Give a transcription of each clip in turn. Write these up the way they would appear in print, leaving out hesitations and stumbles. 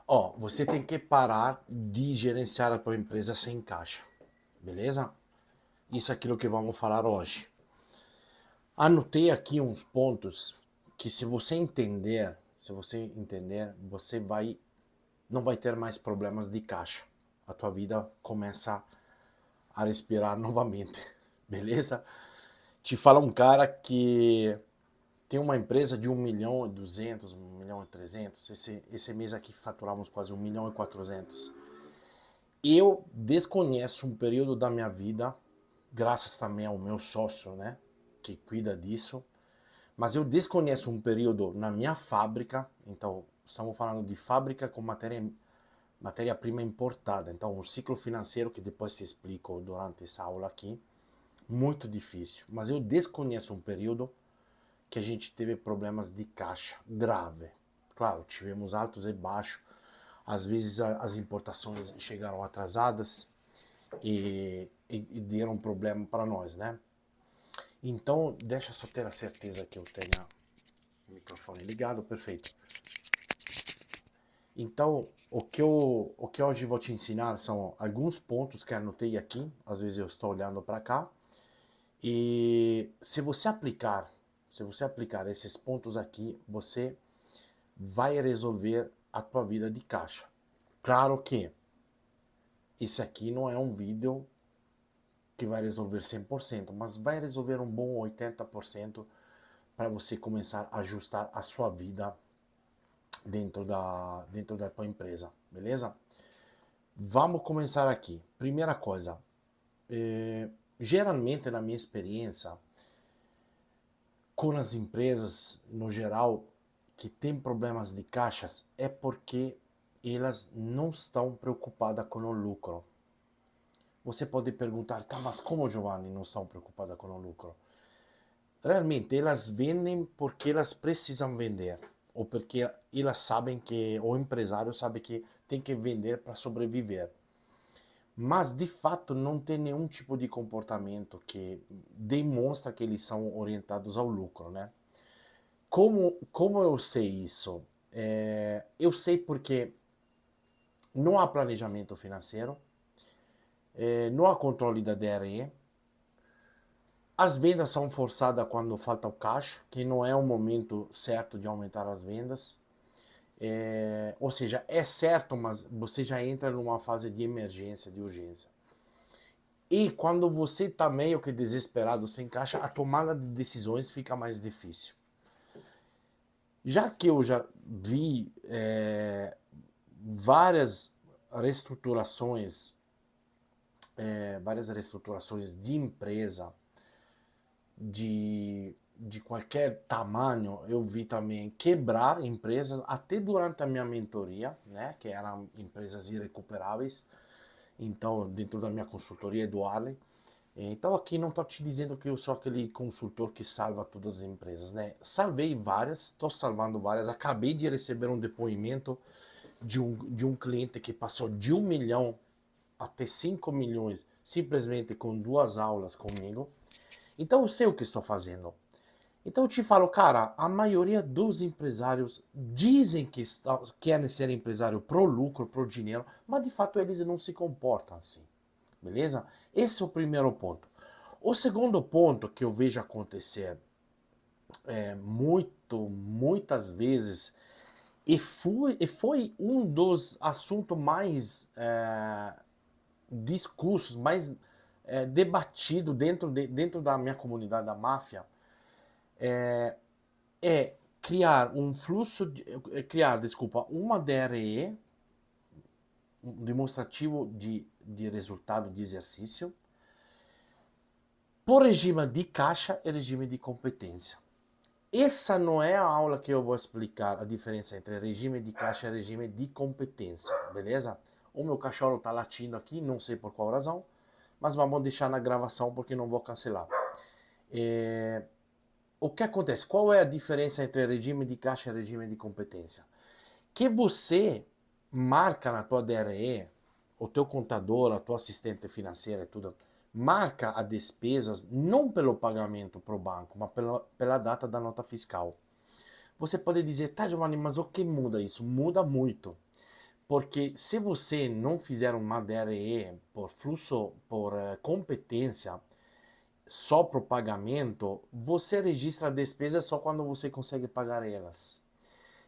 Ó, você tem que parar de gerenciar a tua empresa sem caixa, beleza? Isso é aquilo que vamos falar hoje. Anotei aqui uns pontos que se você entender, você não vai ter mais problemas de caixa. A tua vida começa a respirar novamente, beleza? Te fala um cara que tem uma empresa de 1.200.000, 1.300.000. Esse mês aqui faturamos quase 1.400.000. Eu desconheço um período da minha vida, graças também ao meu sócio, né, que cuida disso, mas eu desconheço um período na minha fábrica, então estamos falando de fábrica com matéria-prima importada, então o ciclo financeiro que depois te explico durante essa aula aqui, muito difícil, mas eu desconheço um período que a gente teve problemas de caixa grave. Claro, tivemos altos e baixos, às vezes as importações chegaram atrasadas e deram problema para nós, né? Então, deixa eu só ter a certeza que eu tenha o microfone ligado, perfeito. Então, o que hoje vou te ensinar são alguns pontos que anotei aqui, às vezes eu estou olhando para cá, e se você aplicar esses pontos aqui, você vai resolver a tua vida de caixa. Claro que esse aqui não é um vídeo que vai resolver 100%, mas vai resolver um bom 80% para você começar a ajustar a sua vida dentro da tua empresa, beleza? Vamos começar aqui. Primeira coisa, geralmente na minha experiência com as empresas no geral que tem problemas de caixas é porque elas não estão preocupadas com o lucro. Você pode perguntar, tá, mas como, Giovanni, não estão preocupadas com o lucro? Realmente elas vendem porque elas precisam vender, ou porque elas sabem que o empresário sabe que tem que vender para sobreviver. Mas de fato não tem nenhum tipo de comportamento que demonstra que eles são orientados ao lucro, né? Como eu sei isso? Eu sei porque não há planejamento financeiro, não há controle da DRE, as vendas são forçadas quando falta o caixa, que não é o momento certo de aumentar as vendas. Ou seja, é certo, mas você já entra numa fase de emergência, de urgência. E quando você está meio que desesperado, sem caixa, a tomada de decisões fica mais difícil. Já que eu já vi várias reestruturações, de empresa, de qualquer tamanho, eu vi também quebrar empresas, até durante a minha mentoria, né, que eram empresas irrecuperáveis, então dentro da minha consultoria do Arley. Então aqui não estou te dizendo que eu sou aquele consultor que salva todas as empresas, né? Salvei várias, estou salvando várias, acabei de receber um depoimento de um cliente que passou de 1 milhão até 5 milhões, simplesmente com 2 aulas comigo. Então eu sei o que estou fazendo. Então eu te falo, cara, a maioria dos empresários dizem que querem ser empresário pro lucro, pro dinheiro, mas de fato eles não se comportam assim, beleza? Esse é o primeiro ponto. O segundo ponto que eu vejo acontecer muitas vezes, e foi um dos assuntos mais discursos, mais debatido dentro da minha comunidade da máfia, é criar um fluxo, desculpa, uma DRE, um demonstrativo de resultado de exercício, por regime de caixa e regime de competência. Essa não é a aula que eu vou explicar a diferença entre regime de caixa e regime de competência, beleza? O meu cachorro tá latindo aqui, não sei por qual razão, mas vamos deixar na gravação porque não vou cancelar. O que acontece? Qual é a diferença entre regime de caixa e regime de competência? Que você marca na tua DRE, o teu contador, a tua assistente financeira e tudo, marca as despesas não pelo pagamento para o banco, mas pela data da nota fiscal. Você pode dizer, tá, Giovanni, mas o que muda isso? Muda muito. Porque se você não fizer uma DRE por fluxo, por competência, só para o pagamento, você registra a despesa só quando você consegue pagar elas.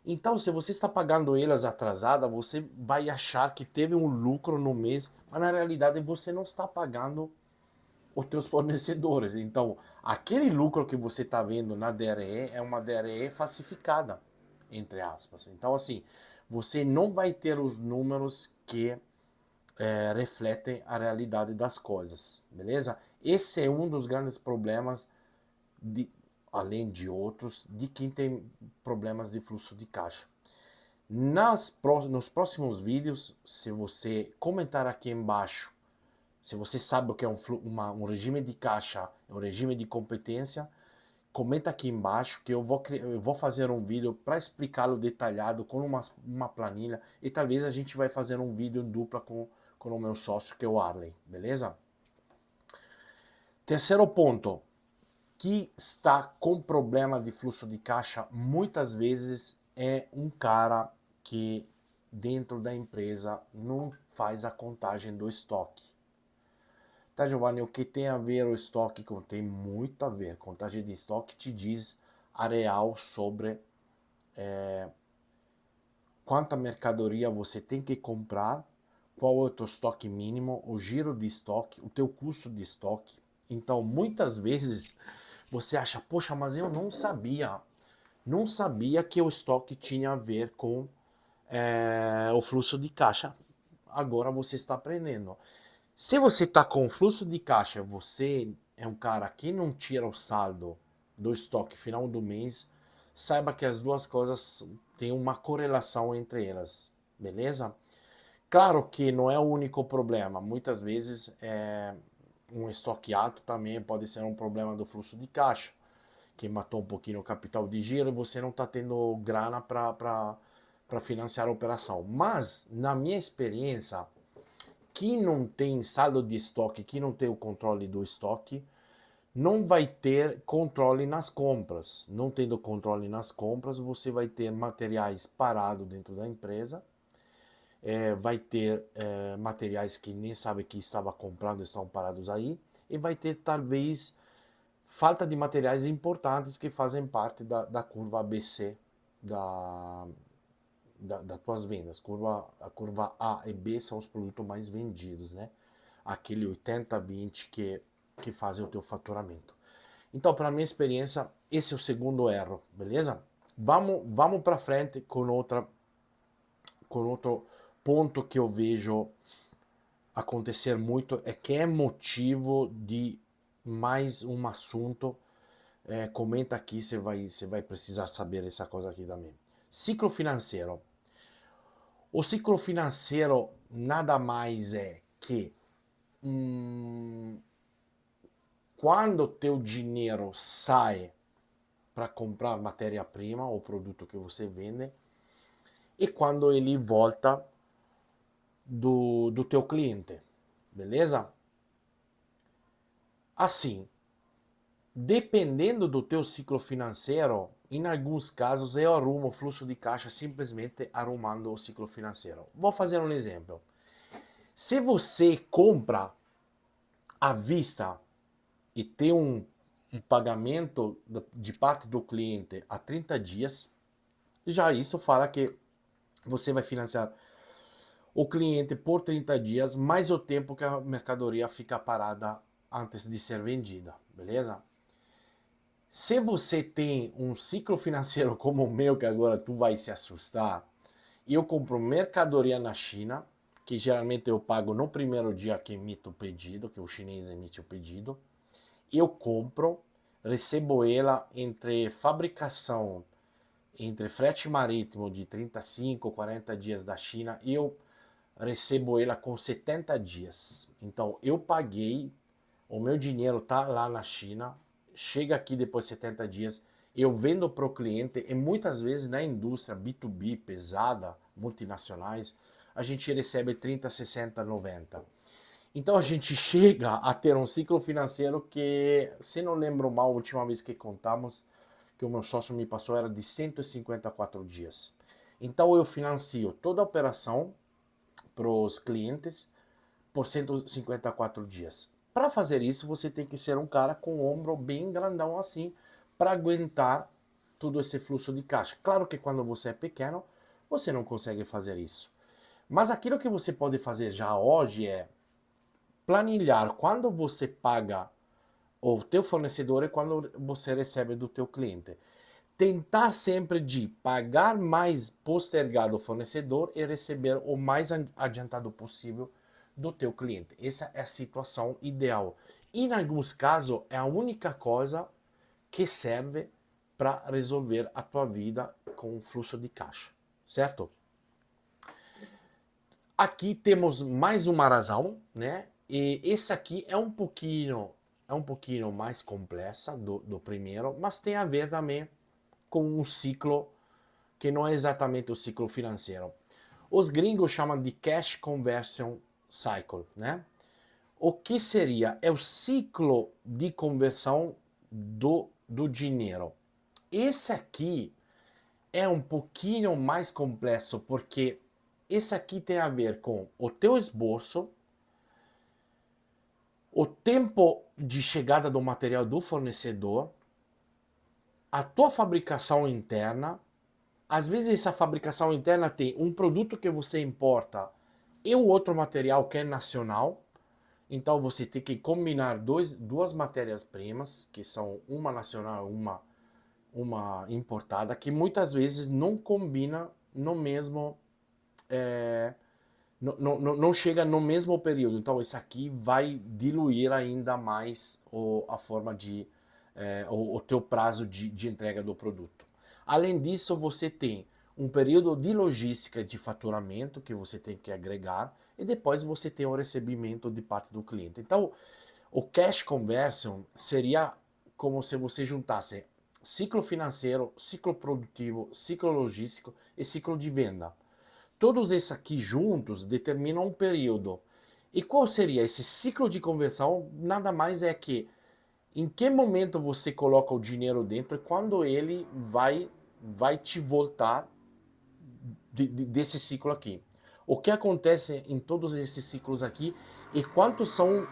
Então, se você está pagando elas atrasada, você vai achar que teve um lucro no mês, mas na realidade você não está pagando os teus fornecedores. Então, aquele lucro que você está vendo na DRE é uma DRE falsificada, entre aspas. Então, assim, você não vai ter os números que refletem a realidade das coisas, beleza? Esse é um dos grandes problemas, de, além de outros, de quem tem problemas de fluxo de caixa. Nos próximos vídeos, se você comentar aqui embaixo, se você sabe o que é um regime de caixa, um regime de competência, comenta aqui embaixo que eu vou fazer um vídeo para explicá-lo detalhado com uma planilha e talvez a gente vai fazer um vídeo em dupla com o meu sócio que é o Arley, beleza? Terceiro ponto, que está com problema de fluxo de caixa muitas vezes é um cara que dentro da empresa não faz a contagem do estoque. Tá, Giovanni, o que tem a ver o estoque? Tem muito a ver. Contagem de estoque te diz a real sobre quanta mercadoria você tem que comprar, qual é o teu estoque mínimo, o giro de estoque, o teu custo de estoque. Então, muitas vezes você acha, poxa, mas eu não sabia que o estoque tinha a ver com o fluxo de caixa. Agora você está aprendendo. Se você está com fluxo de caixa, você é um cara que não tira o saldo do estoque final do mês, saiba que as duas coisas têm uma correlação entre elas, beleza? Claro que não é o único problema, muitas vezes um estoque alto também pode ser um problema do fluxo de caixa, que matou um pouquinho o capital de giro e você não está tendo grana para financiar a operação. Mas, na minha experiência, quem não tem saldo de estoque, quem não tem o controle do estoque, não vai ter controle nas compras. Não tendo controle nas compras, você vai ter materiais parados dentro da empresa, vai ter materiais que nem sabe que estava comprando, estão parados aí, e vai ter talvez falta de materiais importantes que fazem parte da curva ABC das tuas vendas. A curva A e B são os produtos mais vendidos, né? Aquele 80-20 que fazem o teu faturamento. Então, para minha experiência, esse é o segundo erro, beleza? Vamos para frente com outro ponto que eu vejo acontecer muito, é que é motivo de mais um assunto. Comenta aqui, você vai precisar saber essa coisa aqui também. Ciclo financeiro. O ciclo financeiro nada mais é que quando teu dinheiro sai para comprar matéria-prima ou produto que você vende e quando ele volta do teu cliente, beleza? Assim, dependendo do teu ciclo financeiro, em alguns casos eu arrumo o fluxo de caixa simplesmente arrumando o ciclo financeiro. Vou fazer um exemplo. Se você compra à vista e tem um pagamento de parte do cliente a 30 dias, já isso fala que você vai financiar o cliente por 30 dias, mais o tempo que a mercadoria fica parada antes de ser vendida, beleza? Se você tem um ciclo financeiro como o meu, que agora tu vai se assustar, e eu compro mercadoria na China, que geralmente eu pago no primeiro dia que emito o pedido, que o chinês emite o pedido, eu compro, recebo ela entre fabricação, entre frete marítimo de 35, 40 dias da China, e eu recebo ela com 70 dias. Então eu paguei, o meu dinheiro tá lá na China, chega aqui depois de 70 dias, eu vendo para o cliente, e muitas vezes na indústria B2B pesada, multinacionais, a gente recebe 30, 60, 90. Então a gente chega a ter um ciclo financeiro que, se não lembro mal, a última vez que contamos, que o meu sócio me passou, era de 154 dias. Então eu financio toda a operação, os clientes por 154 dias. Para fazer isso, você tem que ser um cara com o ombro bem grandão assim, para aguentar todo esse fluxo de caixa. Claro que quando você é pequeno, você não consegue fazer isso. Mas aquilo que você pode fazer já hoje é planilhar quando você paga o teu fornecedor e quando você recebe do teu cliente. Tentar sempre de pagar mais postergado o fornecedor e receber o mais adiantado possível do teu cliente. Essa é a situação ideal. E em alguns casos é a única coisa que serve para resolver a tua vida com o fluxo de caixa, certo? Aqui temos mais uma razão, né? E esse aqui é um pouquinho mais complexa do primeiro, mas tem a ver também com um ciclo que não é exatamente o ciclo financeiro. Os gringos chamam de Cash Conversion Cycle, né? O que seria? É o ciclo de conversão do dinheiro. Esse aqui é um pouquinho mais complexo, porque esse aqui tem a ver com o teu esboço, o tempo de chegada do material do fornecedor, a tua fabricação interna. Às vezes essa fabricação interna tem um produto que você importa e o outro material que é nacional. Então você tem que combinar duas matérias-primas, que são uma nacional e uma importada, que muitas vezes não combina no mesmo. Não chega no mesmo período. Então isso aqui vai diluir ainda mais a forma de. O teu prazo de entrega do produto. Além disso, você tem um período de logística de faturamento que você tem que agregar e depois você tem o recebimento de parte do cliente. Então, o cash conversion seria como se você juntasse ciclo financeiro, ciclo produtivo, ciclo logístico e ciclo de venda. Todos esses aqui juntos determinam um período. E qual seria esse ciclo de conversão? Nada mais é que em que momento você coloca o dinheiro dentro e quando ele vai te voltar desse ciclo aqui. O que acontece em todos esses ciclos aqui e quantos são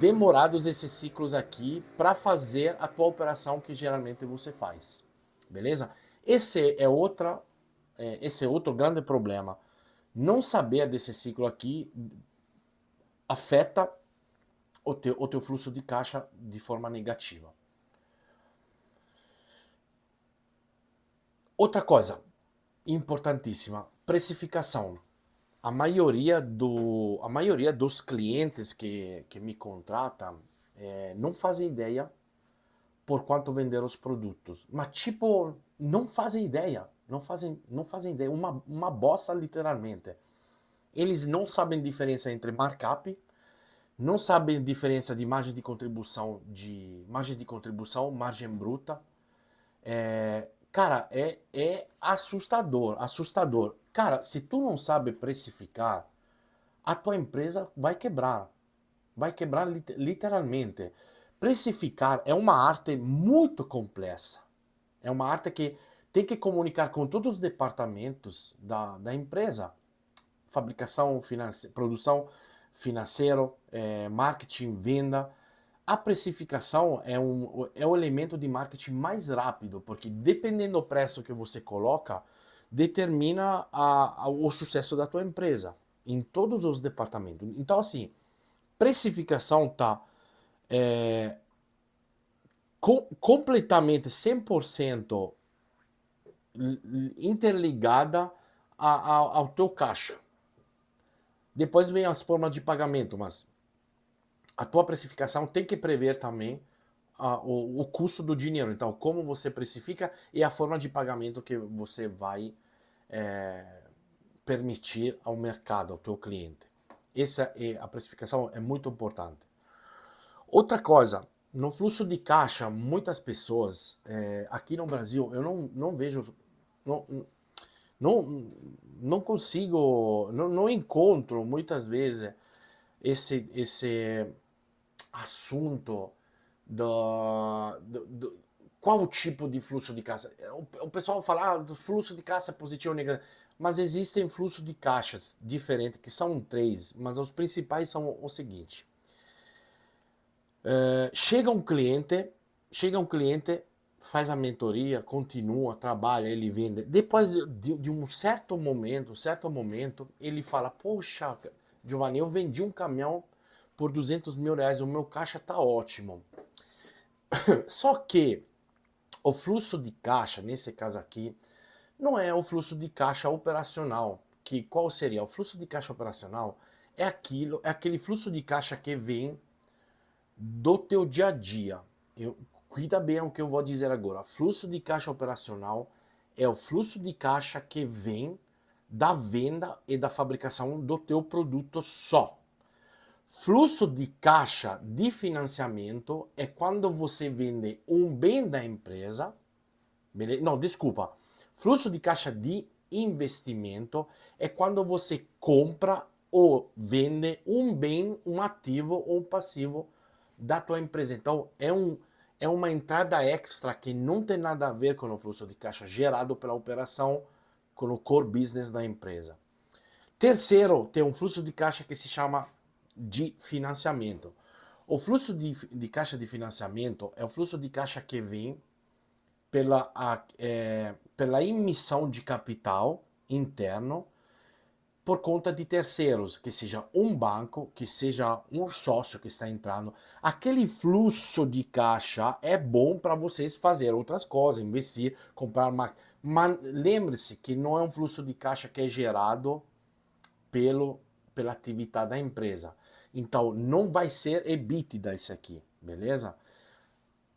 demorados esses ciclos aqui para fazer a tua operação que geralmente você faz. Beleza? Esse é outro grande problema. Não saber desse ciclo aqui afeta o teu fluxo de caixa de forma negativa. Outra coisa importantíssima, precificação. A maioria dos clientes que me contratam não fazem ideia por quanto vender os produtos. Mas, tipo, não fazem ideia. Não fazem ideia. Uma bosta, literalmente. Eles não sabem a diferença entre markup, não sabem a diferença de margem bruta. Cara, é assustador, assustador. Cara, se tu não sabe precificar, a tua empresa vai quebrar. Vai quebrar literalmente. Precificar é uma arte muito complexa. É uma arte que tem que comunicar com todos os departamentos da empresa. Fabricação, produção, financeiro, marketing, venda. A precificação é o elemento de marketing mais rápido, porque dependendo do preço que você coloca, determina o sucesso da tua empresa em todos os departamentos. Então, assim, precificação está completamente 100% interligada ao teu caixa. Depois vem as formas de pagamento, mas a tua precificação tem que prever também o custo do dinheiro. Então, como você precifica e a forma de pagamento que você vai permitir ao mercado, ao teu cliente. A precificação é muito importante. Outra coisa, no fluxo de caixa, muitas pessoas, aqui no Brasil, eu não vejo, não consigo, não encontro muitas vezes esse assunto qual o tipo de fluxo de caixa. O pessoal fala do fluxo de caixa positivo ou negativo, Mas existem fluxos de caixas diferentes, que são três, mas os principais são o seguinte. Chega um cliente, faz a mentoria, continua, trabalha, ele vende. Depois de um certo momento, ele fala, poxa, Giovanni, eu vendi um caminhão por 200 mil reais, o meu caixa tá ótimo. Só que o fluxo de caixa, nesse caso aqui, não é o fluxo de caixa operacional. Que qual seria? O fluxo de caixa operacional é aquele fluxo de caixa que vem do teu dia a dia. Cuida bem o que eu vou dizer agora. Fluxo de caixa operacional é o fluxo de caixa que vem da venda e da fabricação do teu produto só. Fluxo de caixa de financiamento é quando você vende um bem da empresa. Não, desculpa. Fluxo de caixa de investimento é quando você compra ou vende um bem, um ativo ou passivo da tua empresa. Então, é uma entrada extra que não tem nada a ver com o fluxo de caixa gerado pela operação, com o core business da empresa. Terceiro, tem um fluxo de caixa que se chama de financiamento. O fluxo de caixa de financiamento é o fluxo de caixa que vem pela emissão de capital interno por conta de terceiros, que seja um banco, que seja um sócio que está entrando. Aquele fluxo de caixa é bom para vocês fazer outras coisas, investir, comprar uma... Mas lembre-se que não é um fluxo de caixa que é gerado pela atividade da empresa. Então, não vai ser EBITDA isso aqui, beleza?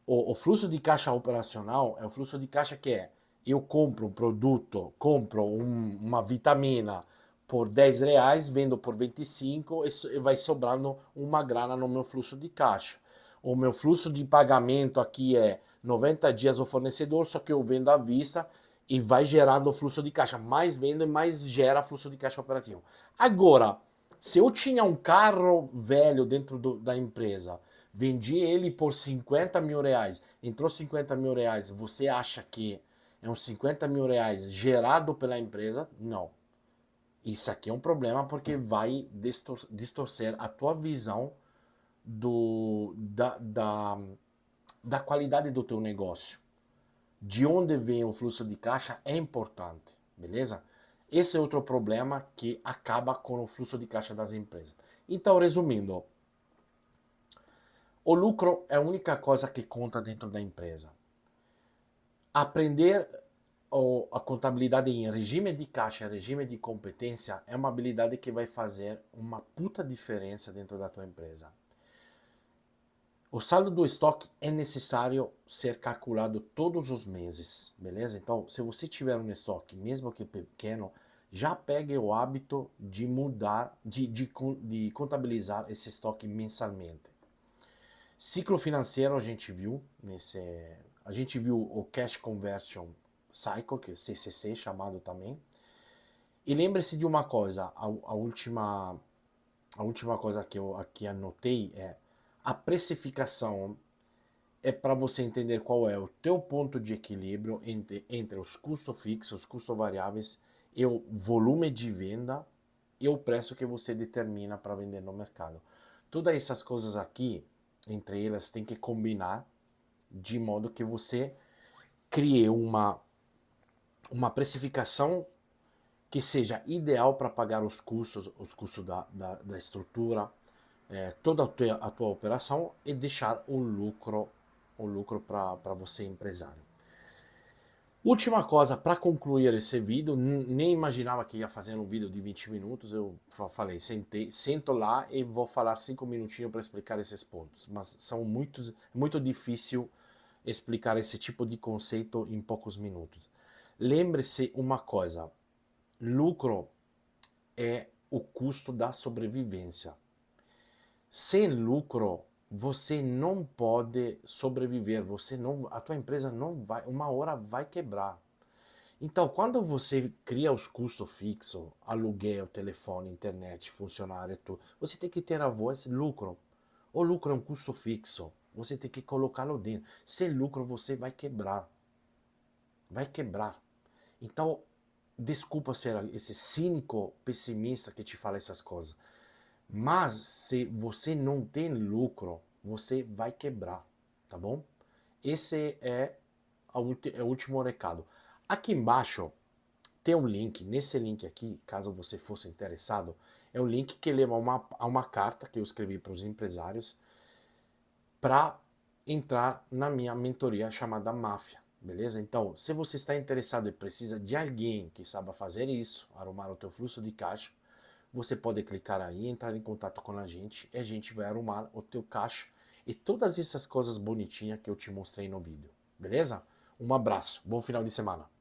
O fluxo de caixa operacional é o fluxo de caixa que é: eu compro um produto, compro uma vitamina por 10 reais, vendo por 25, e vai sobrando uma grana no meu fluxo de caixa. O meu fluxo de pagamento aqui é 90 dias ao fornecedor, só que eu vendo à vista e vai gerando o fluxo de caixa. Mais vendo e mais gera fluxo de caixa operativo. Agora, se eu tinha um carro velho dentro da empresa, vendi ele por 50 mil reais, entrou 50 mil reais, você acha que é uns 50 mil reais gerado pela empresa? Não. Isso aqui é um problema porque vai distorcer a tua visão da qualidade do teu negócio. De onde vem o fluxo de caixa é importante, beleza? Esse é outro problema que acaba com o fluxo de caixa das empresas. Então, resumindo, o lucro é a única coisa que conta dentro da empresa. Aprender a contabilidade em regime de caixa, regime de competência, é uma habilidade que vai fazer uma puta diferença dentro da tua empresa. O saldo do estoque é necessário ser calculado todos os meses, beleza? Então, se você tiver um estoque, mesmo que pequeno, já pegue o hábito de mudar, de contabilizar esse estoque mensalmente. Ciclo financeiro a gente viu o Cash Conversion Cycle, que é CCC chamado também. E lembre-se de uma coisa, a última coisa que eu aqui anotei é: a precificação é para você entender qual é o teu ponto de equilíbrio entre os custos fixos, os custos variáveis e o volume de venda e o preço que você determina para vender no mercado. Todas essas coisas aqui, entre elas, tem que combinar de modo que você crie uma precificação que seja ideal para pagar os custos da estrutura, toda a tua operação e deixar o lucro para você empresário. Última coisa, para concluir esse vídeo, nem imaginava que ia fazer um vídeo de 20 minutos, eu falei, sento lá e vou falar 5 minutinhos para explicar esses pontos, mas são muito difícil explicar esse tipo de conceito em poucos minutos. Lembre-se uma coisa, lucro é o custo da sobrevivência. Sem lucro, você não pode sobreviver, a tua empresa não vai, uma hora vai quebrar. Então, quando você cria os custos fixos, aluguel, telefone, internet, funcionário, tudo, você tem que ter a voz lucro. O lucro é um custo fixo, você tem que colocá-lo dentro. Sem lucro, você vai quebrar. Vai quebrar. Então, desculpa ser esse cínico pessimista que te fala essas coisas, mas se você não tem lucro, você vai quebrar, tá bom? Esse é o último recado. Aqui embaixo tem um link, nesse link aqui, caso você fosse interessado, é o link que leva a uma carta que eu escrevi para os empresários para entrar na minha mentoria chamada Máfia, beleza? Então, se você está interessado e precisa de alguém que saiba fazer isso, arrumar o teu fluxo de caixa, você pode clicar aí, entrar em contato com a gente e a gente vai arrumar o teu caixa e todas essas coisas bonitinhas que eu te mostrei no vídeo, beleza? Um abraço, bom final de semana.